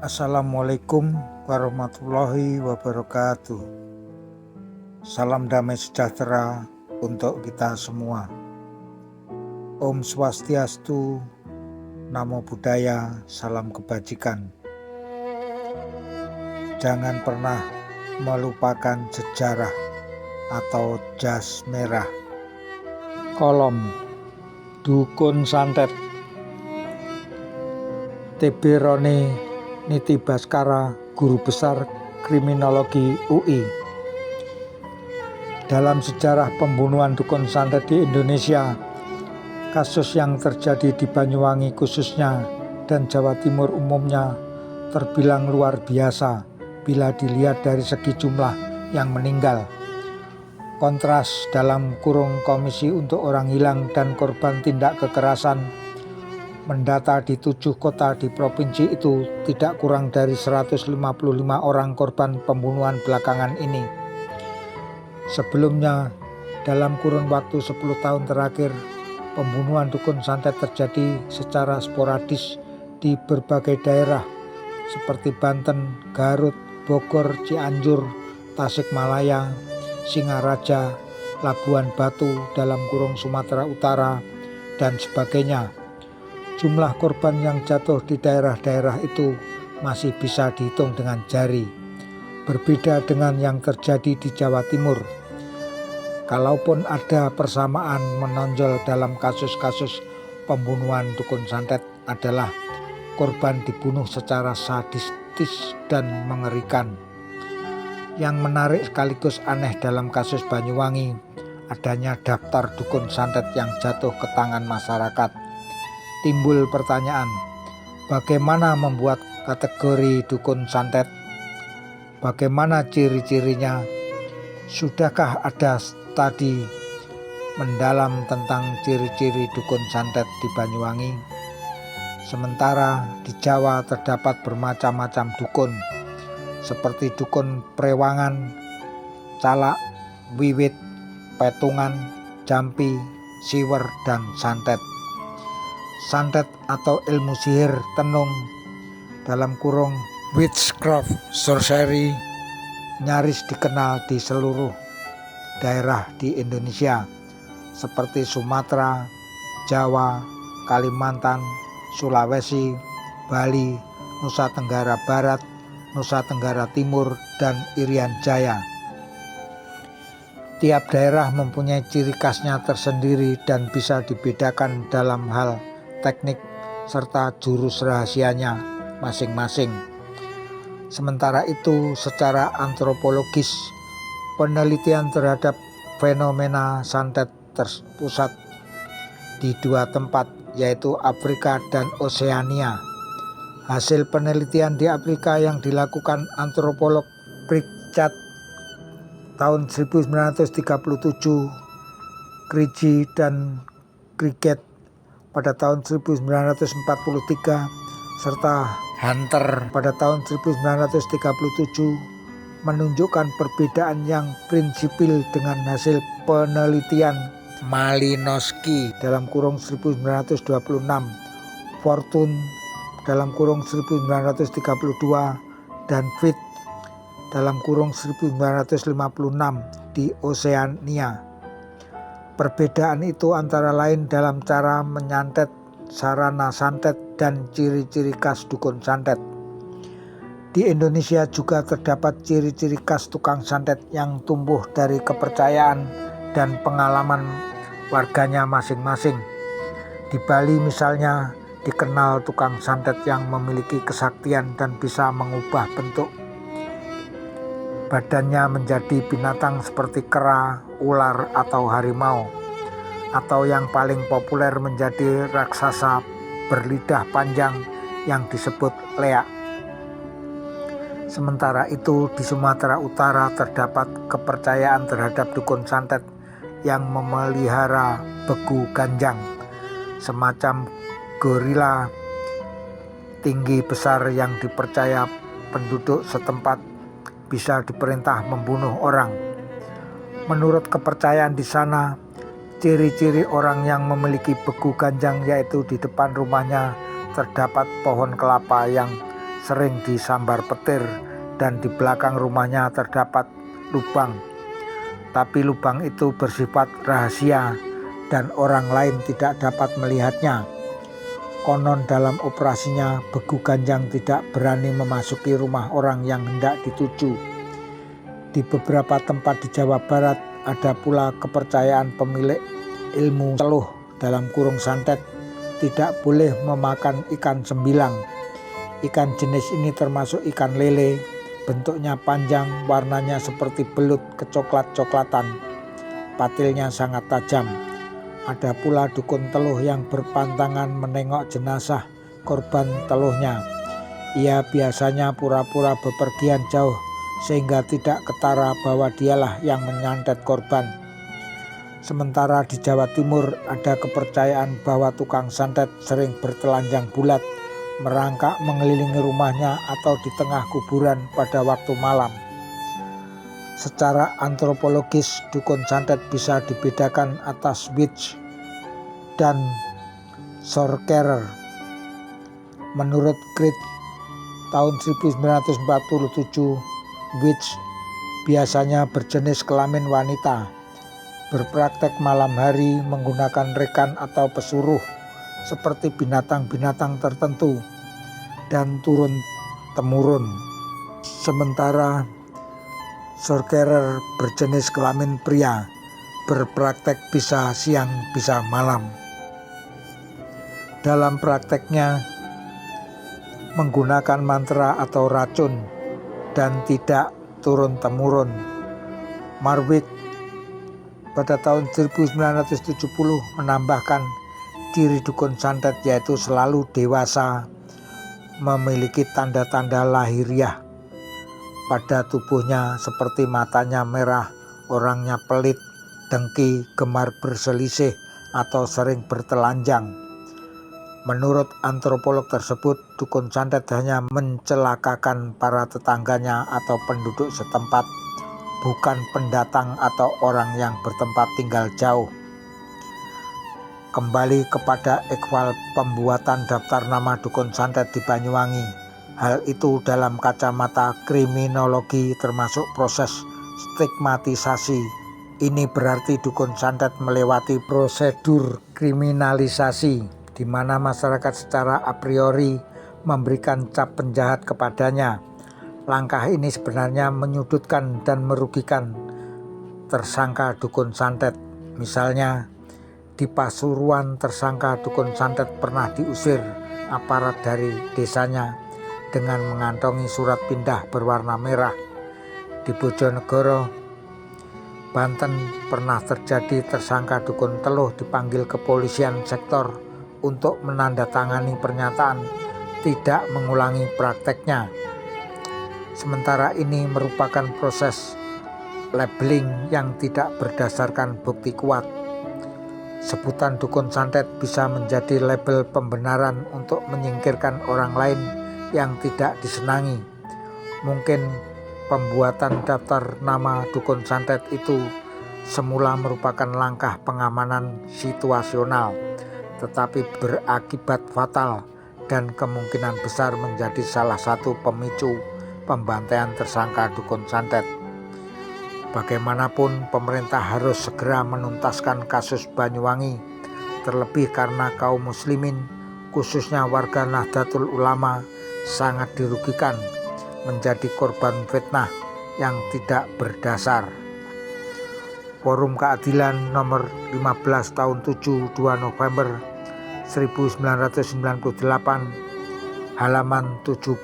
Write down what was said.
Assalamualaikum warahmatullahi wabarakatuh. Salam damai sejahtera untuk kita semua. Om Swastiastu, Namo Buddhaya, salam kebajikan. Jangan pernah melupakan sejarah atau jas merah. Kolom Dukun Santet TB Roni Niti Baskara, Guru Besar Kriminologi UI. Dalam sejarah pembunuhan dukun santet di Indonesia, kasus yang terjadi di Banyuwangi khususnya dan Jawa Timur umumnya terbilang luar biasa bila dilihat dari segi jumlah yang meninggal. Kontras dalam kurung Komisi untuk Orang Hilang dan Korban Tindak Kekerasan mendata di 7 kota di provinsi itu tidak kurang dari 155 orang korban pembunuhan belakangan ini. Sebelumnya, dalam kurun waktu 10 tahun terakhir, pembunuhan dukun santet terjadi secara sporadis di berbagai daerah seperti Banten, Garut, Bogor, Cianjur, Tasikmalaya, Singaraja, Labuan Batu dalam kurung Sumatera Utara, dan sebagainya. Jumlah korban yang jatuh di daerah-daerah itu masih bisa dihitung dengan jari. Berbeda dengan yang terjadi di Jawa Timur. Kalaupun ada persamaan menonjol dalam kasus-kasus pembunuhan dukun santet adalah korban dibunuh secara sadistis dan mengerikan. Yang menarik sekaligus aneh dalam kasus Banyuwangi adanya daftar dukun santet yang jatuh ke tangan masyarakat. Timbul pertanyaan, bagaimana membuat kategori dukun santet? Bagaimana ciri-cirinya? Sudahkah ada studi mendalam tentang ciri-ciri dukun santet di Banyuwangi? Sementara di Jawa terdapat bermacam-macam dukun, seperti dukun Prewangan, Calak, Wiwit, Petungan, Jampi, Siwer, dan Santet. Santet atau ilmu sihir tenung dalam kurung witchcraft sorcery nyaris dikenal di seluruh daerah di Indonesia seperti Sumatera, Jawa, Kalimantan, Sulawesi, Bali, Nusa Tenggara Barat, Nusa Tenggara Timur, dan Irian Jaya. Tiap daerah mempunyai ciri khasnya tersendiri dan bisa dibedakan dalam hal teknik serta jurus rahasianya masing-masing. Sementara itu, secara antropologis, penelitian terhadap fenomena santet terpusat di 2 tempat, yaitu Afrika dan Oseania. Hasil penelitian di Afrika yang dilakukan antropolog Pritchard tahun 1937, Krigi dan Cricket pada tahun 1943, serta Hunter pada tahun 1937 menunjukkan perbedaan yang prinsipil dengan hasil penelitian Malinowski dalam kurung 1926, Fortune dalam kurung 1932, dan Fit dalam kurung 1956 di Oseania. Perbedaan itu antara lain dalam cara menyantet, sarana santet, dan ciri-ciri khas dukun santet. Di Indonesia juga terdapat ciri-ciri khas tukang santet yang tumbuh dari kepercayaan dan pengalaman warganya masing-masing. Di Bali misalnya dikenal tukang santet yang memiliki kesaktian dan bisa mengubah bentuk badannya menjadi binatang seperti kera, ular, atau harimau, atau yang paling populer menjadi raksasa berlidah panjang yang disebut leak. Sementara itu di Sumatera Utara terdapat kepercayaan terhadap dukun santet yang memelihara begu ganjang, semacam gorila tinggi besar yang dipercaya penduduk setempat bisa diperintah membunuh orang. Menurut kepercayaan di sana, ciri-ciri orang yang memiliki begu ganjang yaitu di depan rumahnya terdapat pohon kelapa yang sering disambar petir dan di belakang rumahnya terdapat lubang. Tapi lubang itu bersifat rahasia dan orang lain tidak dapat melihatnya. Konon dalam operasinya Begu Ganjang tidak berani memasuki rumah orang yang hendak dituju. Di beberapa tempat di Jawa Barat ada pula kepercayaan pemilik ilmu teluh (santet) tidak boleh memakan ikan sembilang. Ikan jenis ini termasuk ikan lele, bentuknya panjang, warnanya seperti belut kecoklat-coklatan, patilnya sangat tajam. Ada pula dukun teluh yang berpantangan menengok jenazah korban teluhnya. Ia biasanya pura-pura bepergian jauh sehingga tidak ketara bahwa dialah yang menyantet korban. Sementara di Jawa Timur ada kepercayaan bahwa tukang santet sering bertelanjang bulat, merangkak mengelilingi rumahnya atau di tengah kuburan pada waktu malam. Secara antropologis, dukun santet bisa dibedakan atas witch dan sorcerer. Menurut Creed tahun 1947, witch biasanya berjenis kelamin wanita, berpraktek malam hari menggunakan rekan atau pesuruh seperti binatang-binatang tertentu dan turun-temurun. Sementara sorcerer berjenis kelamin pria, berpraktek bisa siang bisa malam. Dalam prakteknya menggunakan mantra atau racun dan tidak turun-temurun. Marwick pada tahun 1970 menambahkan ciri dukun santet yaitu selalu dewasa, memiliki tanda-tanda lahiriah pada tubuhnya seperti matanya merah, orangnya pelit, dengki, gemar berselisih atau sering bertelanjang. Menurut antropolog tersebut, dukun santet hanya mencelakakan para tetangganya atau penduduk setempat, bukan pendatang atau orang yang bertempat tinggal jauh. Kembali kepada ikhwal pembuatan daftar nama dukun santet di Banyuwangi. Hal itu dalam kacamata kriminologi termasuk proses stigmatisasi. Ini berarti dukun santet melewati prosedur kriminalisasi, di mana masyarakat secara a priori memberikan cap penjahat kepadanya. Langkah ini sebenarnya menyudutkan dan merugikan tersangka dukun santet. Misalnya, di Pasuruan tersangka dukun santet pernah diusir aparat dari desanya dengan mengantongi surat pindah berwarna merah. Di Bojonegoro, Banten pernah terjadi tersangka dukun teluh dipanggil kepolisian sektor untuk menandatangani pernyataan tidak mengulangi prakteknya. Sementara ini merupakan proses labeling yang tidak berdasarkan bukti kuat. Sebutan dukun santet bisa menjadi label pembenaran untuk menyingkirkan orang lain yang tidak disenangi. Mungkin pembuatan daftar nama dukun santet itu semula merupakan langkah pengamanan situasional, tetapi berakibat fatal dan kemungkinan besar menjadi salah satu pemicu pembantaian tersangka dukun santet. Bagaimanapun, pemerintah harus segera menuntaskan kasus Banyuwangi, terlebih karena kaum muslimin, khususnya warga Nahdlatul Ulama, sangat dirugikan menjadi korban fitnah yang tidak berdasar. Forum Keadilan nomor 15 tahun 7 2 November 1998 halaman 75.